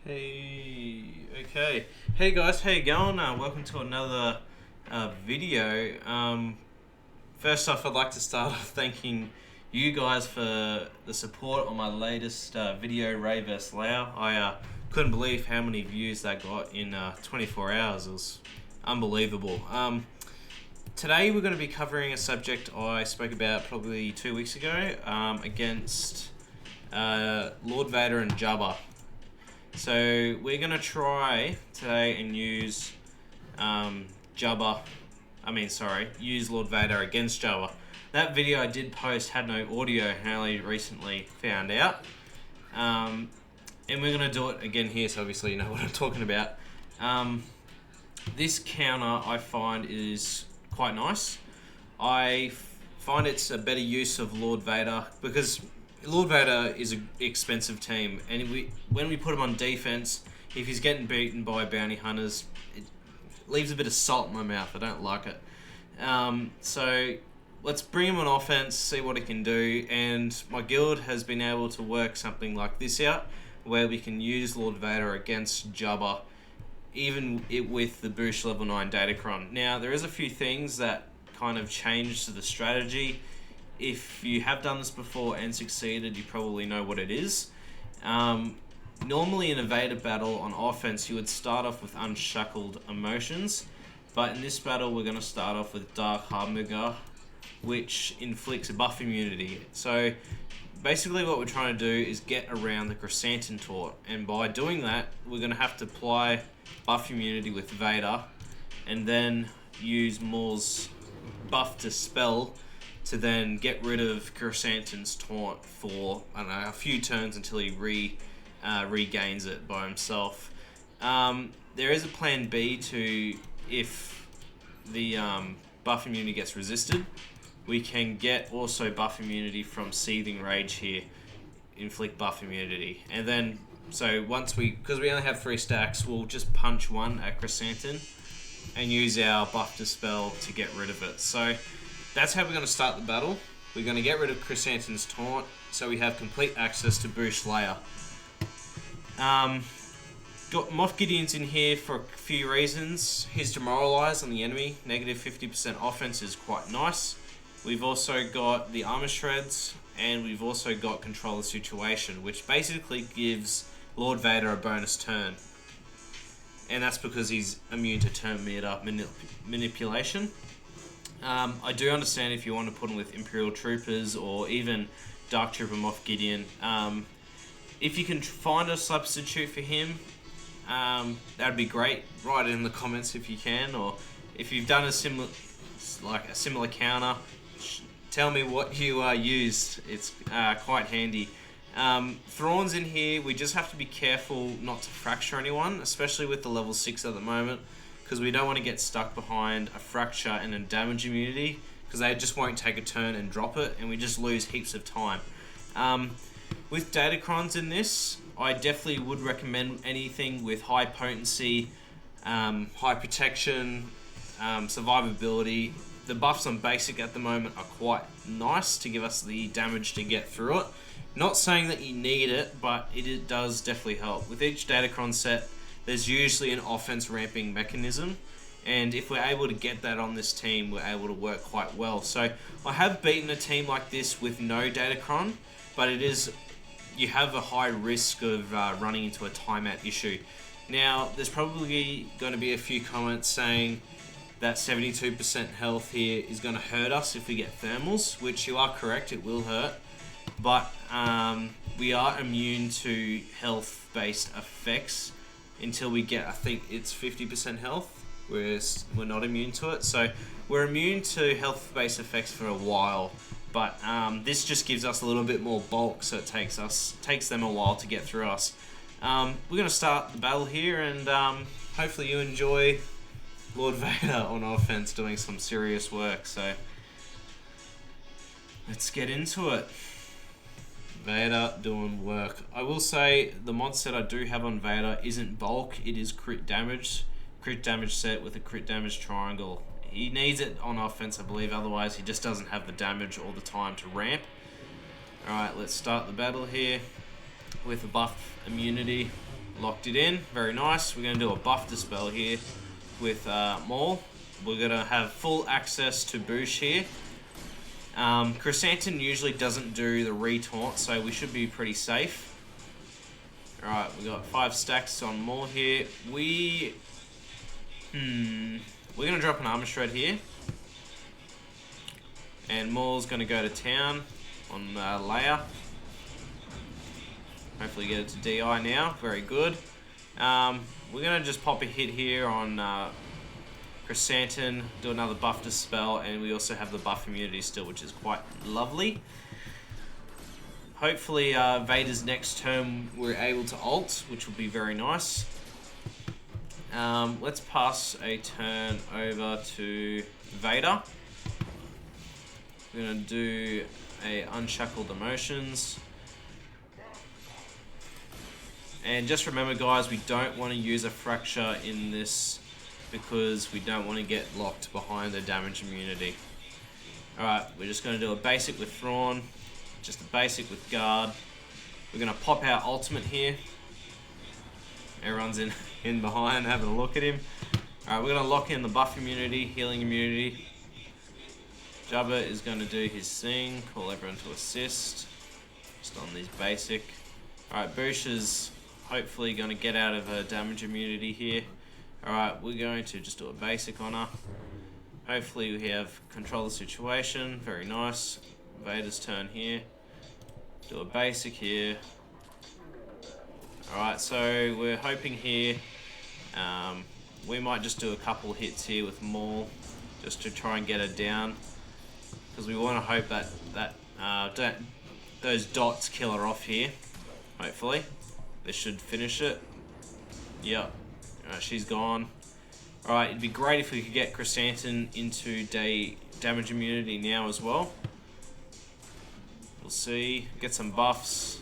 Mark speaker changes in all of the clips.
Speaker 1: Okay. Hey guys, how you going? Welcome to another video. First off, I'd like to start off thanking you guys for the support on my latest video, Ray vs. Lau. I couldn't believe how many views that got in 24 hours. It was unbelievable. Today we're going to be covering a subject I spoke about probably 2 weeks ago against Lord Vader and Jabba. So we're going to try today and use use Lord Vader against Jabba. That video I did post had no audio, I only recently found out. And we're going to do it again here, so obviously you know what I'm talking about. This counter I find is quite nice. I find it's a better use of Lord Vader because Lord Vader is an expensive team, and when we put him on defense, if he's getting beaten by bounty hunters, it leaves a bit of salt in my mouth. I don't like it. So let's bring him on offense, see what he can do, and my guild has been able to work something like this out, where we can use Lord Vader against Jabba, even with the boosh level 9 Datacron. Now, there is a few things that kind of changed the strategy. If you have done this before and succeeded, you probably know what it is. Normally in a Vader battle on offense, you would start off with Unshackled Emotions, but in this battle we're going to start off with Dark Harbinger, which inflicts a buff immunity. So basically what we're trying to do is get around the Chrysanthemum Taunt, and by doing that we're going to have to apply buff immunity with Vader and then use Maul's buff to spell to then get rid of Chrysanthemum's taunt for, I don't know, a few turns until he regains it by himself. There is a plan B to, if the buff immunity gets resisted, we can get also buff immunity from Seething Rage here, inflict buff immunity. And then, so because we only have 3 stacks, we'll just punch one at Chrysanthemum and use our buff dispel to get rid of it. So that's how we're going to start the battle. We're going to get rid of Chrysanthemum's taunt, so we have complete access to Boosh Layer. Got Moff Gideon's in here for a few reasons. His Demoralize on the enemy, negative 50% offense, is quite nice. We've also got the Armor Shreds, and we've also got Control the Situation, which basically gives Lord Vader a bonus turn. And that's because he's immune to turn meter manipulation. I do understand if you want to put him with Imperial Troopers or even Dark Trooper Moff Gideon. If you can find a substitute for him, that'd be great. Write it in the comments if you can, or if you've done a similar counter, tell me what you used. It's quite handy. Thrawn's in here. We just have to be careful not to fracture anyone, especially with the level 6 at the moment, because we don't want to get stuck behind a fracture and a damage immunity, because they just won't take a turn and drop it, and we just lose heaps of time. With Datacrons in this, I definitely would recommend anything with high potency, high protection, survivability. The buffs on basic at the moment are quite nice to give us the damage to get through it. Not saying that you need it, but it does definitely help. With each Datacron set, there's usually an offense ramping mechanism, and if we're able to get that on this team, we're able to work quite well. So I have beaten a team like this with no Datacron, but you have a high risk of running into a timeout issue. Now, there's probably going to be a few comments saying that 72% health here is going to hurt us if we get thermals, which you are correct, it will hurt. But we are immune to health-based effects until we get, I think it's 50% health. We're not immune to it. So we're immune to health-based effects for a while, but this just gives us a little bit more bulk, so it takes them a while to get through us. We're going to start the battle here, and hopefully you enjoy Lord Vader on offense doing some serious work. So let's get into it. Vader doing work. I will say the mod set I do have on Vader isn't bulk, it is crit damage. Crit damage set with a crit damage triangle. He needs it on offense, I believe, otherwise he just doesn't have the damage all the time to ramp. Alright, let's start the battle here with a buff immunity. Locked it in, very nice. We're going to do a buff dispel here with Maul. We're going to have full access to boosh here. Chrysanthemum usually doesn't do the retaunt, so we should be pretty safe. Alright, we got 5 stacks on Maul here. We're going to drop an armor shred here. And Maul's going to go to town on Leia. Hopefully get it to DI now. Very good. We're going to just pop a hit here on Chrysanthemum, do another buff dispel, and we also have the buff immunity still, which is quite lovely. Hopefully Vader's next turn we're able to ult, which will be very nice. Let's pass a turn over to Vader. We're going to do a Unshackled Emotions. And just remember, guys, we don't want to use a Fracture in this because we don't want to get locked behind the damage immunity. Alright, we're just going to do a basic with Thrawn, just a basic with Guard. We're going to pop our ultimate here. Everyone's in behind having a look at him. Alright, we're going to lock in the buff immunity, healing immunity. Jabba is going to do his thing, call everyone to assist. Just on these basic. Alright, boosh is hopefully going to get out of her damage immunity here. Alright, we're going to just do a basic on her. Hopefully we have control the situation. Very nice. Vader's turn here. Do a basic here. Alright, so we're hoping here we might just do a couple hits here with Maul just to try and get her down, because we want to hope that those dots kill her off here. Hopefully this should finish it. Yep. Alright, she's gone. Alright, it'd be great if we could get Chrysanthemum into damage immunity now as well. We'll see. Get some buffs.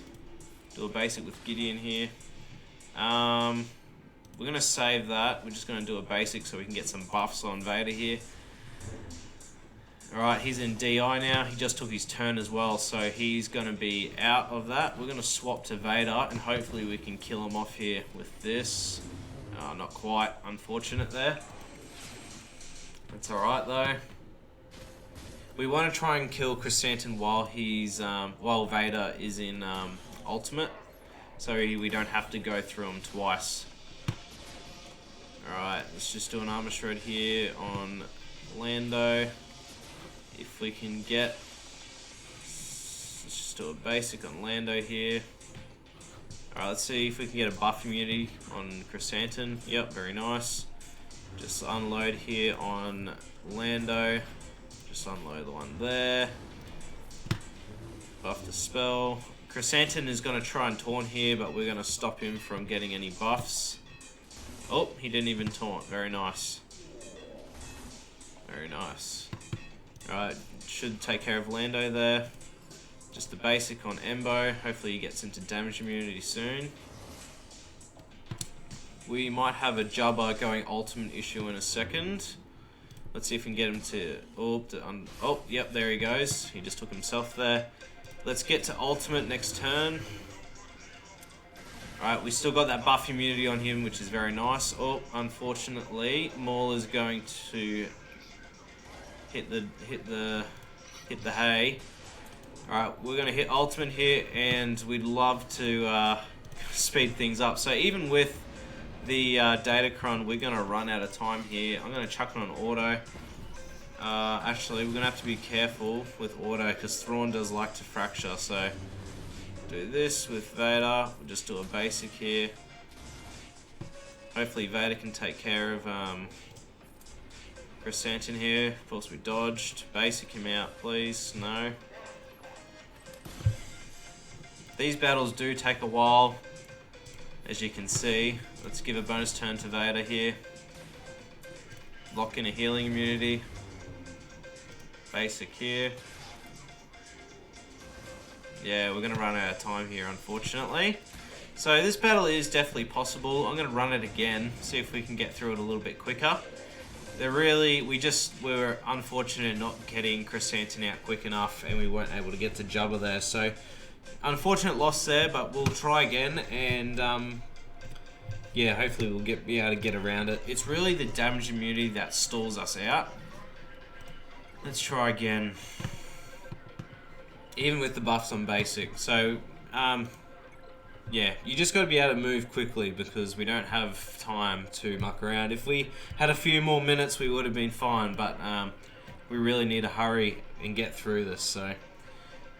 Speaker 1: Do a basic with Gideon here. We're going to save that. We're just going to do a basic so we can get some buffs on Vader here. Alright, he's in DI now. He just took his turn as well, so he's going to be out of that. We're going to swap to Vader, and hopefully we can kill him off here with this. Not quite. Unfortunate there. That's alright though. We want to try and kill Chrysanthemum while Vader is in ultimate, so we don't have to go through him twice. Alright, let's just do an armor shred here on Lando. If we can get... Let's just do a basic on Lando here. Alright, let's see if we can get a buff immunity on Chrysanthemum. Yep, very nice. Just unload here on Lando. Just unload the one there. Buff the spell. Chrysanthemum is going to try and taunt here, but we're going to stop him from getting any buffs. Oh, he didn't even taunt. Very nice. Very nice. Alright, should take care of Lando there. Just the basic on Embo. Hopefully he gets into damage immunity soon. We might have a Jabba going ultimate issue in a second. Let's see if we can get him to... Oh, yep, there he goes. He just took himself there. Let's get to ultimate next turn. Alright, we still got that buff immunity on him, which is very nice. Oh, unfortunately, Maul is going to hit the hay. Alright, we're going to hit ultimate here, and we'd love to speed things up. So even with the data cron, we're going to run out of time here. I'm going to chuck it on auto. Actually, we're going to have to be careful with auto, because Thrawn does like to fracture. So do this with Vader. We'll just do a basic here. Hopefully Vader can take care of Chrysanthemum here. Of course, we dodged. Basic him out, please. No. These battles do take a while, as you can see. Let's give a bonus turn to Vader here. Lock in a healing immunity. Basic here. Yeah, we're going to run out of time here, unfortunately. So this battle is definitely possible. I'm going to run it again, see if we can get through it a little bit quicker. We were unfortunate in not getting Chrysanthemum out quick enough, and we weren't able to get to Jabba there. So unfortunate loss there, but we'll try again, and yeah, hopefully we'll be able to get around it. It's really the damage immunity that stalls us out. Let's try again. Even with the buffs on basic. So, yeah, you just got to be able to move quickly because we don't have time to muck around. If we had a few more minutes, we would have been fine, but we really need to hurry and get through this. So,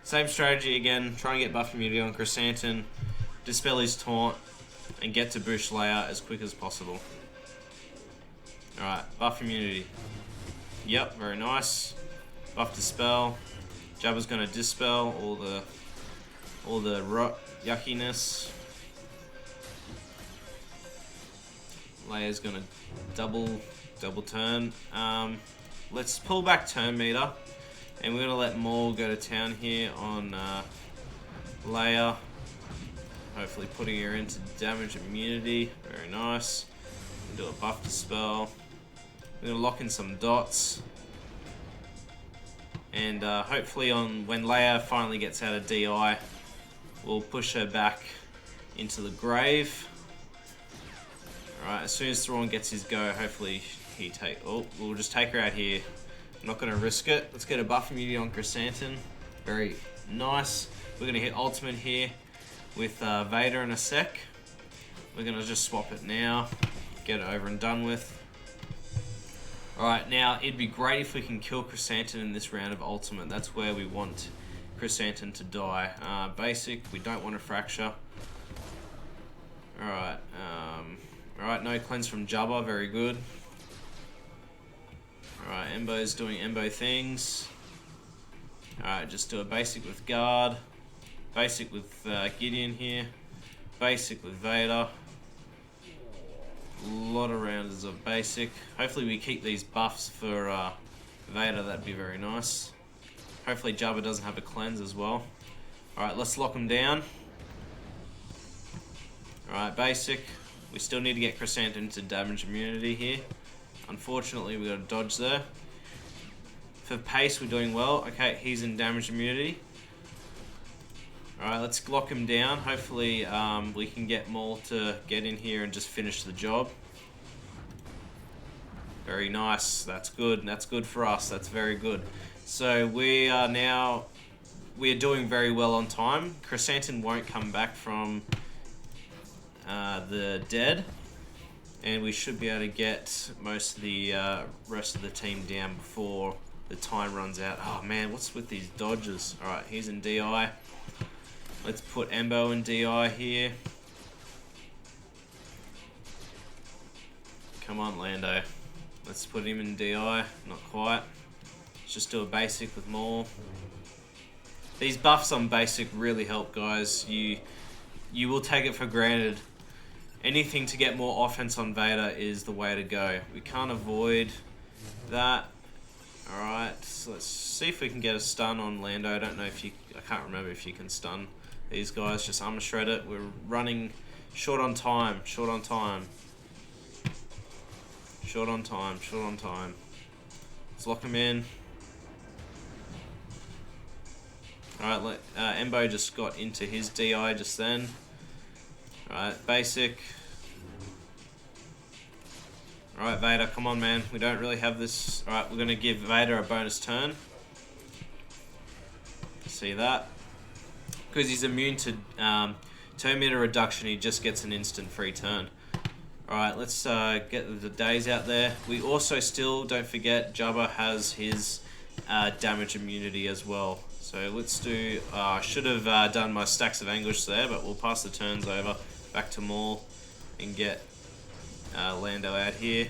Speaker 1: same strategy again. Try and get buff immunity on Chrysanthemum, dispel his taunt, and get to boosh layer as quick as possible. Alright, buff immunity. Yep, very nice. Buff dispel. Jabba's gonna dispel all the rot yuckiness. Leia's gonna double turn. Let's pull back turn meter, and we're gonna let Maul go to town here on Leia. Hopefully putting her into damage immunity. Very nice. Do a buff dispel. We're gonna lock in some dots. And hopefully when Leia finally gets out of DI, we'll push her back into the grave. Alright, as soon as Thrawn gets his go, hopefully we'll just take her out here. I'm not gonna risk it. Let's get a buff immunity on Chrysanthemum. Very nice. We're gonna hit ultimate here with Vader in a sec. We're gonna just swap it now, get it over and done with. Alright, now it'd be great if we can kill Chrysanthemum in this round of ultimate. That's where we want Chrysanthemum to die. Basic, we don't want a fracture. Alright, alright, no cleanse from Jabba, very good. Alright, Embo's doing Embo things. Alright, just do a basic with guard. Basic with Gideon here. Basic with Vader. A lot of rounds of basic. Hopefully we keep these buffs for Vader, that'd be very nice. Hopefully Jabba doesn't have a cleanse as well. Alright, let's lock him down. Alright, basic. We still need to get Chrysanthemum to damage immunity here. Unfortunately, we got to dodge there. For pace, we're doing well. Okay, he's in damage immunity. Alright, let's lock him down. Hopefully we can get Maul to get in here and just finish the job. Very nice. That's good. That's good for us. That's very good. So we are doing very well on time. Chrysanthemum won't come back from the dead. And we should be able to get most of the rest of the team down before the time runs out. Oh man, what's with these dodges? Alright, he's in DI. Let's put Embo in DI here. Come on, Lando. Let's put him in DI. Not quite. Let's just do a basic with Maul. These buffs on basic really help, guys. You will take it for granted. Anything to get more offense on Vader is the way to go. We can't avoid that. Alright, so let's see if we can get a stun on Lando. I can't remember if you can stun these guys. Just armor shred it. We're running short on time. Short on time. Short on time. Short on time. Let's lock him in. Alright, Embo just got into his DI just then. Alright, basic. Alright, Vader, come on, man. We don't really have this. Alright, we're going to give Vader a bonus turn. See that? Because he's immune to turn meter reduction, he just gets an instant free turn. Alright, let's get the days out there. We also still, don't forget, Jabba has his damage immunity as well. So let's do, I should have done my stacks of anguish there, but we'll pass the turns over back to Maul and get Lando out here.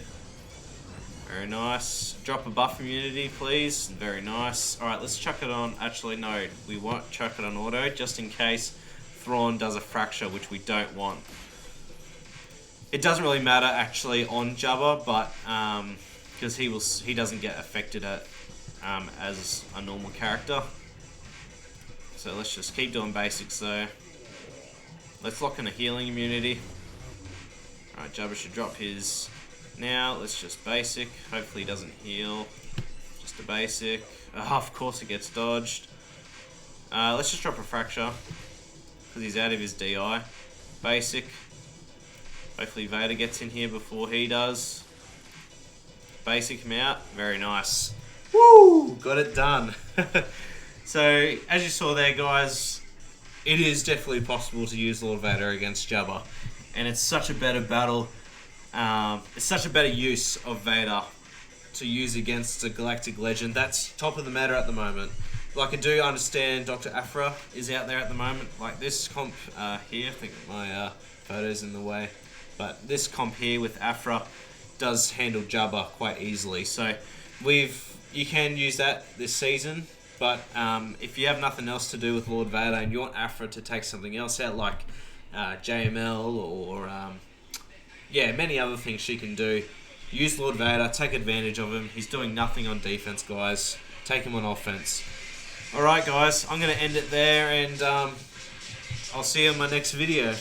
Speaker 1: Very nice. Drop a buff immunity, please. Very nice. Alright, let's chuck it on. Actually, no, we won't chuck it on auto, just in case Thrawn does a fracture, which we don't want. It doesn't really matter, actually, on Jabba, but because he doesn't get affected as a normal character. So let's just keep doing basics, though. Let's lock in a healing immunity. Alright, Jabba should drop his now. Let's just basic. Hopefully he doesn't heal. Just a basic. Of course it gets dodged. Let's just drop a fracture. Because he's out of his DI. Basic. Hopefully Vader gets in here before he does. Basic him out. Very nice. Woo! Got it done. So, as you saw there, guys, it is definitely possible to use Lord Vader against Jabba. And it's such a better battle. It's such a better use of Vader to use against a galactic legend. That's top of the meta at the moment. Like, I do understand Dr. Aphra is out there at the moment. Like this comp here, I think my photo's in the way. But this comp here with Aphra does handle Jabba quite easily. So you can use that this season. But if you have nothing else to do with Lord Vader and you want Aphra to take something else out, like JML or many other things she can do, use Lord Vader, take advantage of him. He's doing nothing on defense, guys. Take him on offense. Alright, guys, I'm going to end it there, and I'll see you in my next video.